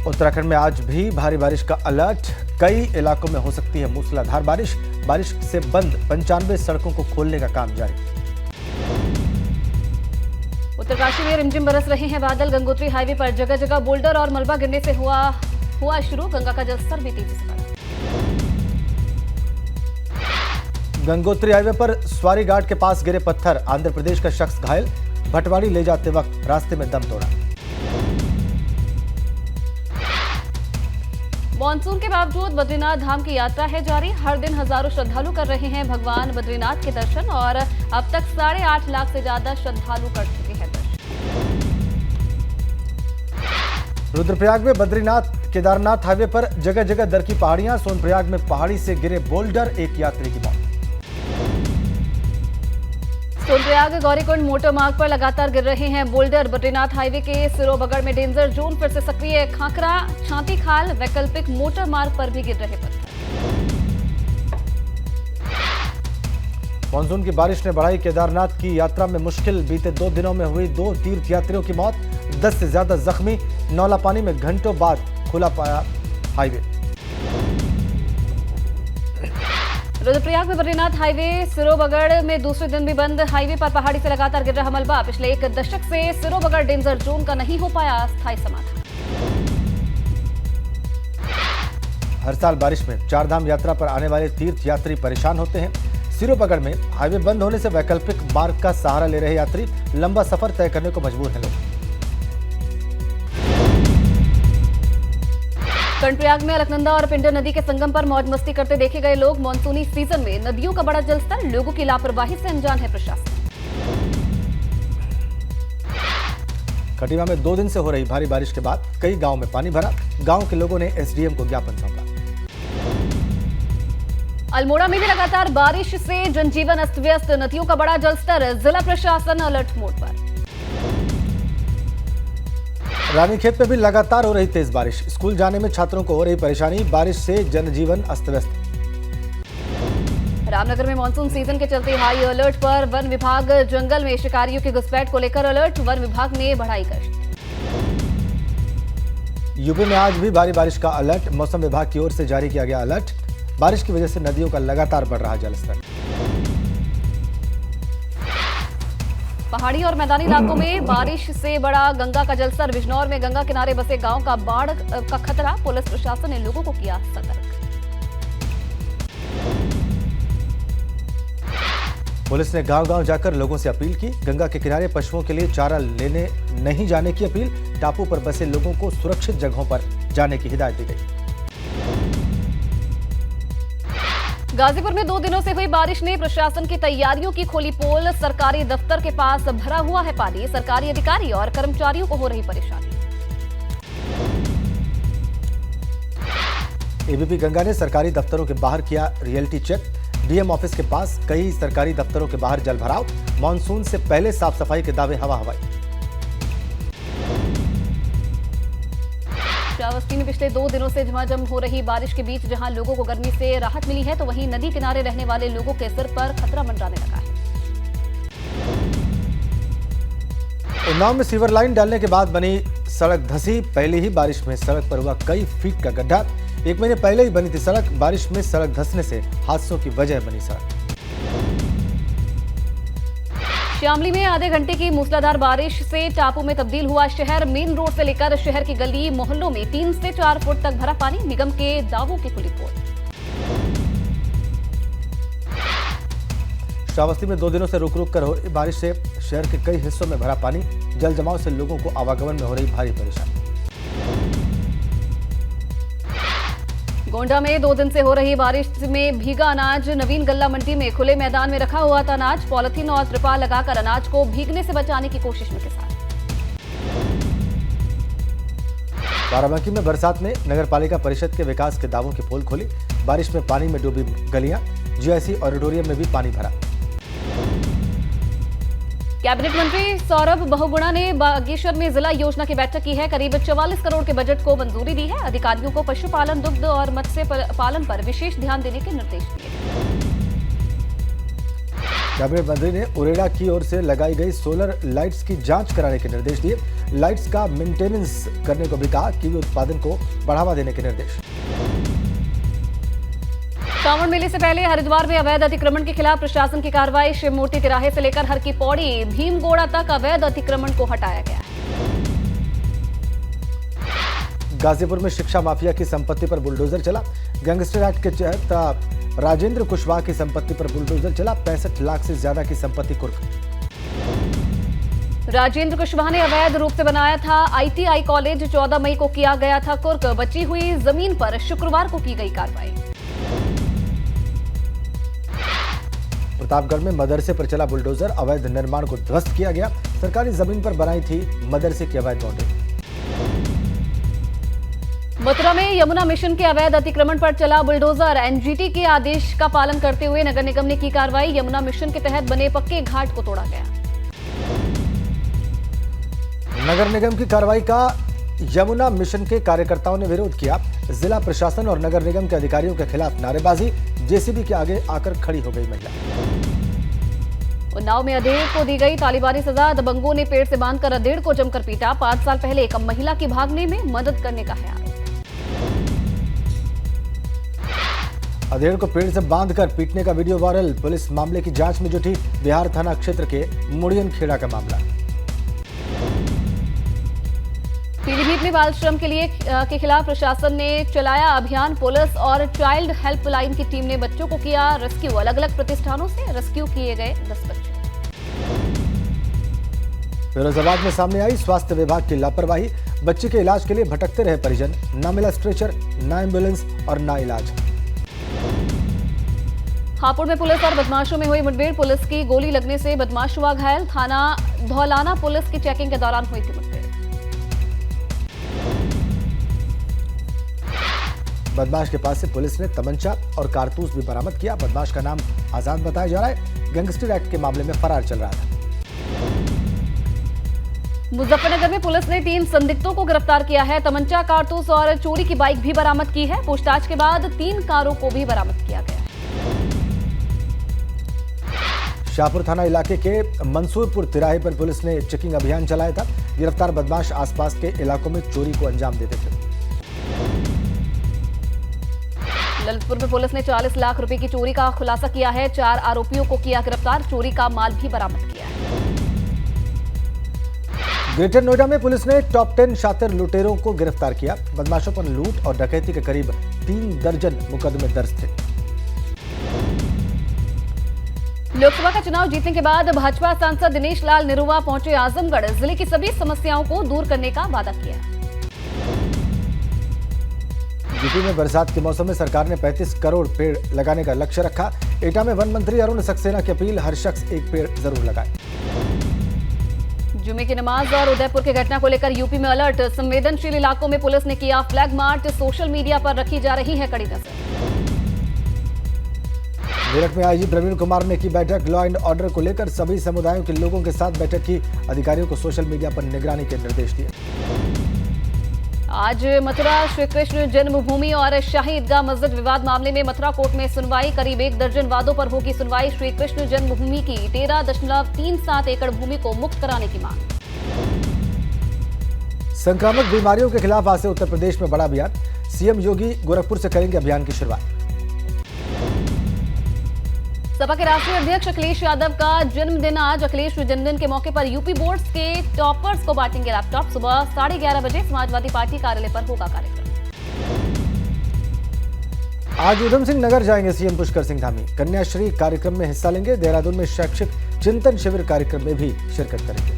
उत्तराखंड में आज भी भारी बारिश का अलर्ट। कई इलाकों में हो सकती है मूसलाधार बारिश। बारिश से बंद 95 सड़कों को खोलने का काम जारी। उत्तरकाशी में रिमझिम बरस रहे हैं बादल। गंगोत्री हाईवे पर जगह जगह बोल्डर और मलबा गिरने से हुआ शुरू। गंगा का जलस्तर भी तेजी से बढ़ा। गंगोत्री हाईवे पर स्वारी घाट के पास गिरे पत्थर, आंध्र प्रदेश का शख्स घायल। भटवाड़ी ले जाते वक्त रास्ते में दम तोड़ा। मॉनसून के बावजूद बद्रीनाथ धाम की यात्रा है जारी। हर दिन हजारों श्रद्धालु कर रहे हैं भगवान बद्रीनाथ के दर्शन और अब तक 8.5 लाख से ज्यादा श्रद्धालु कर चुके हैं दर्शन। रुद्रप्रयाग में बद्रीनाथ केदारनाथ हाईवे पर जगह जगह दर की पहाड़ियां। सोनप्रयाग में पहाड़ी से गिरे बोल्डर, एक यात्री की मौत। सोनप्रयाग गौरीकुंड मोटर मार्ग पर लगातार गिर रहे हैं बोल्डर। बद्रीनाथ हाईवे के सिरोबगढ़ में डेंजर जोन फिर से सक्रिय। खाकरा छाती खाल वैकल्पिक मोटर मार्ग पर भी गिर रहे पत्थर। मानसून की बारिश ने बढ़ाई केदारनाथ की यात्रा में मुश्किल। बीते 2 दिनों में हुई 2 तीर्थयात्रियों की मौत, 10 से ज्यादा जख्मी। नौला पानी में घंटों बाद खुला पाया हाईवे। रुद्रप्रयाग में बद्रीनाथ हाईवे सिरोबगढ़ में दूसरे दिन भी बंद। हाईवे पर पहाड़ी से लगातार गिर रहा मलबा। पिछले 1 दशक से सिरोबगढ़ डेंजर जोन का नहीं हो पाया अस्थायी समाधान। हर साल बारिश में चारधाम यात्रा पर आने वाले तीर्थ यात्री परेशान होते हैं। सिरोबगढ़ में हाईवे बंद होने से वैकल्पिक मार्ग का सहारा ले रहे यात्री लंबा सफर तय करने को मजबूर हैं लोग। कर्णप्रयाग में अलकनंदा और पिंडर नदी के संगम पर मौज मस्ती करते देखे गए लोग। मॉनसूनी सीजन में नदियों का बड़ा जलस्तर, लोगों की लापरवाही से अनजान है प्रशासन। खटीमा में 2 दिन से हो रही भारी बारिश के बाद कई गांवों में पानी भरा। गांव के लोगों ने एसडीएम को ज्ञापन सौंपा। अल्मोड़ा में भी लगातार बारिश से जनजीवन अस्त व्यस्त। नदियों का बड़ा जलस्तर, जिला प्रशासन अलर्ट मोड पर। रानीखेत में भी लगातार हो रही तेज बारिश। स्कूल जाने में छात्रों को हो रही परेशानी। बारिश से जनजीवन अस्त व्यस्त। रामनगर में मानसून सीजन के चलते हाई अलर्ट पर वन विभाग। जंगल में शिकारियों की घुसपैठ को लेकर अलर्ट। वन विभाग ने बढ़ाई गश्त। यूपी में आज भी भारी बारिश का अलर्ट। मौसम विभाग की ओर से जारी किया गया अलर्ट। बारिश की वजह से नदियों का लगातार बढ़ रहा जलस्तर। पहाड़ी और मैदानी इलाकों में बारिश से बढ़ा गंगा का जलस्तर। बिजनौर में गंगा किनारे बसे गांव का बाढ़ का खतरा। पुलिस प्रशासन ने लोगों को किया सतर्क। पुलिस ने गांव-गांव जाकर लोगों से अपील की। गंगा के किनारे पशुओं के लिए चारा लेने नहीं जाने की अपील। टापू पर बसे लोगों को सुरक्षित जगहों पर जाने की हिदायत दी गई। गाजीपुर में 2 दिनों से हुई बारिश ने प्रशासन की तैयारियों की खोली पोल। सरकारी दफ्तर के पास भरा हुआ है पानी। सरकारी अधिकारी और कर्मचारियों को हो रही परेशानी। एबीपी गंगा ने सरकारी दफ्तरों के बाहर किया रियलिटी चेक। डीएम ऑफिस के पास कई सरकारी दफ्तरों के बाहर जलभराव। मानसून से पहले साफ सफाई के दावे हवा हवाई। श्रावस्ती में पिछले 2 दिनों से झमाझम हो रही बारिश के बीच जहां लोगों को गर्मी से राहत मिली है, तो वहीं नदी किनारे रहने वाले लोगों के सिर पर खतरा मंडराने लगा है। उन्नाव में सीवर लाइन डालने के बाद बनी सड़क धंसी। पहली ही बारिश में सड़क पर हुआ कई फीट का गड्ढा। 1 महीने पहले ही बनी थी सड़क। बारिश में सड़क धंसने से हादसों की वजह बनी सड़क। शामली में आधे घंटे की मूसलाधार बारिश से टापू में तब्दील हुआ शहर। मेन रोड से लेकर शहर की गली मोहल्लों में 3 से 4 फुट तक भरा पानी। निगम के दावों की खुली पोल। श्रावस्ती में 2 दिनों से रुक रुक कर हो रही बारिश से शहर के कई हिस्सों में भरा पानी। जल जमाव से लोगों को आवागमन में हो रही भारी परेशानी। गोंडा में 2 दिन से हो रही बारिश में भीगा अनाज। नवीन गल्ला मंडी में खुले मैदान में रखा हुआ था अनाज। पॉलिथीन और त्रिपाल लगाकर अनाज को भीगने से बचाने की कोशिश में किसान। बाराबंकी में बरसात ने नगर पालिका परिषद के विकास के दावों की पोल खोली। बारिश में पानी में डूबी गलियां। जीआईसी ऑडिटोरियम में भी पानी भरा। कैबिनेट मंत्री सौरभ बहुगुणा ने बागेश्वर में जिला योजना की बैठक की है। करीब 44 करोड़ के बजट को मंजूरी दी है। अधिकारियों को पशुपालन, दुग्ध और मत्स्य पालन पर विशेष ध्यान देने के निर्देश दिए। कैबिनेट मंत्री ने उरेडा की ओर से लगाई गई सोलर लाइट्स की जांच कराने के निर्देश दिए। लाइट्स का मेंटेनेंस करने को भी कहा। कीवी उत्पादन को बढ़ावा देने के निर्देश। सावन मेले से पहले हरिद्वार में अवैध अतिक्रमण के खिलाफ प्रशासन की कार्रवाई। शिव मूर्ति तिराहे से लेकर हर की पौड़ी भीमगोड़ा तक अवैध अतिक्रमण को हटाया गया है। गाजीपुर में शिक्षा माफिया की संपत्ति पर बुलडोजर चला। गैंगस्टर एक्ट के तहत राजेंद्र कुशवाहा की संपत्ति पर बुलडोजर चला। 65 लाख से ज्यादा की संपत्ति कुर्क। राजेंद्र कुशवाहा ने अवैध रूप से बनाया था आईटीआई कॉलेज। 14 मई को किया गया था कुर्क। बची हुई जमीन पर शुक्रवार को की गई कार्रवाई। प्रतापगढ़ में मदरसे पर चला बुलडोजर। अवैध निर्माण को ध्वस्त किया गया। सरकारी जमीन पर बनाई थी मदरसे की अवैध बाउंड्री। मथुरा में यमुना मिशन के अवैध अतिक्रमण पर चला बुलडोजर। एनजीटी के आदेश का पालन करते हुए नगर निगम ने की कार्रवाई। यमुना मिशन के तहत बने पक्के घाट को तोड़ा गया। नगर निगम की कार्रवाई का यमुना मिशन के कार्यकर्ताओं ने विरोध किया। जिला प्रशासन और नगर निगम के अधिकारियों के खिलाफ नारेबाजी। जेसीबी के आगे आकर खड़ी हो गई महिला। उन्नाव में अधेड़ को दी गई तालिबानी सजा। दबंगों ने पेड़ से बांधकर अधेड़ को जमकर पीटा। 5 साल पहले एक महिला की भागने में मदद करने का है आरोप। अधेड़ को पेड़ से बांधकर पीटने का वीडियो वायरल। पुलिस मामले की जांच में जुटी। बिहार थाना क्षेत्र के मुड़ियन खेड़ा का मामला। पीलीभीत में बाल श्रम के खिलाफ प्रशासन ने चलाया अभियान। पुलिस और चाइल्ड हेल्पलाइन की टीम ने बच्चों को किया रेस्क्यू। अलग अलग प्रतिष्ठानों से रेस्क्यू किए गए 10 बच्चे। फिरोजाबाद में सामने आई स्वास्थ्य विभाग की लापरवाही। बच्चे के इलाज के लिए भटकते रहे परिजन। न मिला स्ट्रेचर, न एम्बुलेंस और न इलाज। हापुड़ में पुलिस और बदमाशों में हुई मुठभेड़। पुलिस की गोली लगने से बदमाश हुआ घायल। थाना धौलाना पुलिस की चेकिंग के दौरान हुई थी मुठभेड़। बदमाश के पास से पुलिस ने तमंचा और कारतूस भी बरामद किया। बदमाश का नाम आजाद बताया जा रहा है। गैंगस्टर एक्ट के मामले में फरार चल रहा था। मुजफ्फरनगर में पुलिस ने 3 संदिग्धों को गिरफ्तार किया है। तमंचा, कारतूस और चोरी की बाइक भी बरामद की है। पूछताछ के बाद 3 कारों को भी बरामद किया गया है। शाहपुर थाना इलाके के मंसूरपुर तिराहे पर पुलिस ने चेकिंग अभियान चलाया था। गिरफ्तार बदमाश आसपास के इलाकों में चोरी को अंजाम देते थे। ललितपुर में पुलिस ने 40 लाख रुपए की चोरी का खुलासा किया है। 4 आरोपियों को किया गिरफ्तार। चोरी का माल भी बरामद किया है। ग्रेटर नोएडा में पुलिस ने टॉप 10 शातिर लुटेरों को गिरफ्तार किया। बदमाशों पर लूट और डकैती के करीब 3 दर्जन मुकदमे दर्ज थे। लोकसभा का चुनाव जीतने के बाद भाजपा सांसद दिनेश लाल निरुवा पहुंचे आजमगढ़। जिले की सभी समस्याओं को दूर करने का वादा किया। यूपी में बरसात के मौसम में सरकार ने 35 करोड़ पेड़ लगाने का लक्ष्य रखा। एटा में वन मंत्री अरुण सक्सेना की अपील, हर शख्स एक पेड़ जरूर लगाए। जुमे की नमाज और उदयपुर की घटना को लेकर यूपी में अलर्ट। संवेदनशील इलाकों में पुलिस ने किया फ्लैग मार्च। सोशल मीडिया पर रखी जा रही है कड़ी नजर। मेरठ में आईजी प्रवीण कुमार ने की बैठक। लॉ एंड ऑर्डर को लेकर सभी समुदायों के लोगों के साथ बैठक की। अधिकारियों को सोशल मीडिया पर निगरानी के निर्देश दिए। आज मथुरा श्री कृष्ण जन्मभूमि और शाही ईदगाह मस्जिद विवाद मामले में मथुरा कोर्ट में सुनवाई। करीब 1 दर्जन वादों पर होगी सुनवाई। श्री कृष्ण जन्मभूमि की 13.37 एकड़ भूमि को मुक्त कराने की मांग। संक्रामक बीमारियों के खिलाफ आज से उत्तर प्रदेश में बड़ा अभियान। सीएम योगी गोरखपुर से करेंगे अभियान की शुरुआत। सपा के राष्ट्रीय अध्यक्ष अखिलेश यादव का जन्मदिन आज। अखिलेश जन्मदिन के मौके पर यूपी बोर्ड्स के टॉपर्स को बांटेंगे लैपटॉप। सुबह 11:30 बजे समाजवादी पार्टी कार्यालय पर होगा कार्यक्रम। आज उधम सिंह नगर जाएंगे सीएम पुष्कर सिंह धामी। कन्याश्री कार्यक्रम में हिस्सा लेंगे। देहरादून में शैक्षिक चिंतन शिविर कार्यक्रम में भी शिरकत करेंगे।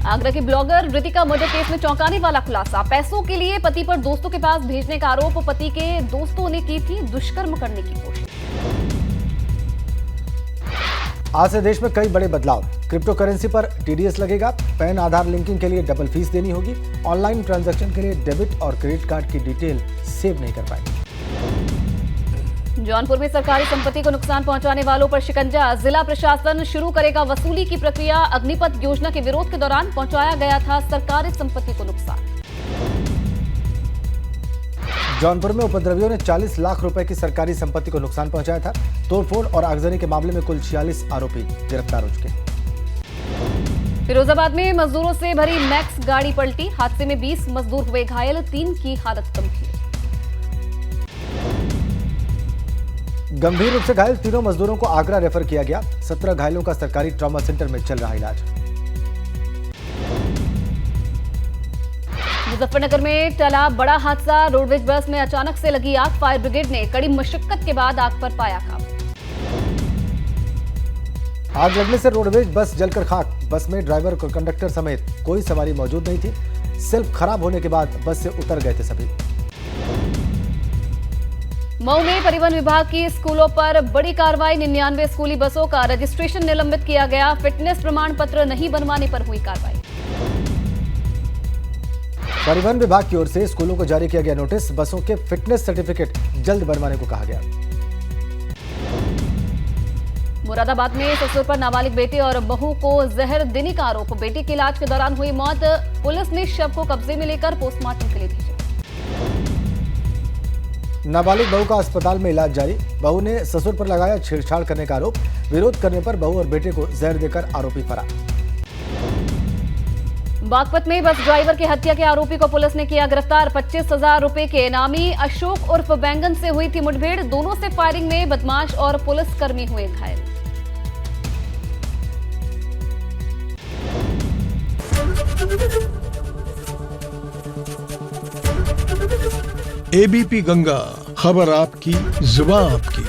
आगरा की ब्लॉगर रितिका मर्डर केस में चौंकाने वाला खुलासा। पैसों के लिए पति पर दोस्तों के पास भेजने का आरोप। पति के दोस्तों ने की थी दुष्कर्म करने की कोशिश। आज से देश में कई बड़े बदलाव। क्रिप्टो करेंसी पर टीडीएस लगेगा। पैन आधार लिंकिंग के लिए डबल फीस देनी होगी। ऑनलाइन ट्रांजैक्शन के लिए डेबिट और क्रेडिट कार्ड की डिटेल सेव नहीं कर पाएंगे। जौनपुर में सरकारी संपत्ति को नुकसान पहुंचाने वालों पर शिकंजा। जिला प्रशासन शुरू करेगा वसूली की प्रक्रिया। अग्निपथ योजना के विरोध के दौरान पहुंचाया गया था सरकारी संपत्ति को नुकसान। जौनपुर में उपद्रवियों ने 40 लाख रुपए की सरकारी संपत्ति को नुकसान पहुंचाया था। तोड़फोड़ और आगजनी के मामले में कुल 46 आरोपी गिरफ्तार हो चुके हैं। फिरोजाबाद में मजदूरों से भरी मैक्स गाड़ी पलटी, हादसे में 20 मजदूर हुए घायल, 3 की हालत गंभीर। गंभीर रूप से घायल तीनों मजदूरों को आगरा रेफर किया गया। 17 घायलों का सरकारी ट्रॉमा सेंटर में चल रहा इलाज। मुजफ्फरनगर में टला बड़ा हादसा, रोडवेज बस में अचानक से लगी आग, फायर ब्रिगेड ने कड़ी मशक्कत के बाद आग पर पाया काबू। आग लगने से रोडवेज बस जलकर खाक। बस में ड्राइवर और कंडक्टर समेत कोई सवारी मौजूद नहीं थी। सेल्फ खराब होने के बाद बस से उतर गए थे सभी। मऊ में परिवहन विभाग की स्कूलों पर बड़ी कार्रवाई, 99 स्कूली बसों का रजिस्ट्रेशन निलंबित किया गया। फिटनेस प्रमाण पत्र नहीं बनवाने पर हुई कार्रवाई। परिवहन विभाग की ओर से स्कूलों को जारी किया गया नोटिस, बसों के फिटनेस सर्टिफिकेट जल्द बनवाने को कहा गया। मुरादाबाद में ससुर पर नाबालिग बेटे और बहू को जहर देने का आरोप, बेटी के इलाज के दौरान हुई मौत। पुलिस ने शव को कब्जे में लेकर पोस्टमार्टम के लिए भेजा। नाबालिग बहू का अस्पताल में इलाज जारी, बहू ने ससुर पर लगाया छेड़छाड़ करने का आरोप। विरोध करने पर बहू और बेटे को जहर देकर आरोपी फरार। बागपत में बस ड्राइवर की हत्या के आरोपी को पुलिस ने किया गिरफ्तार। 25,000 रुपए के इनामी अशोक उर्फ बैंगन से हुई थी मुठभेड़, दोनों से फायरिंग में बदमाश और पुलिसकर्मी हुए घायल। एबीपी गंगा, खबर आपकी, जुबान आपकी।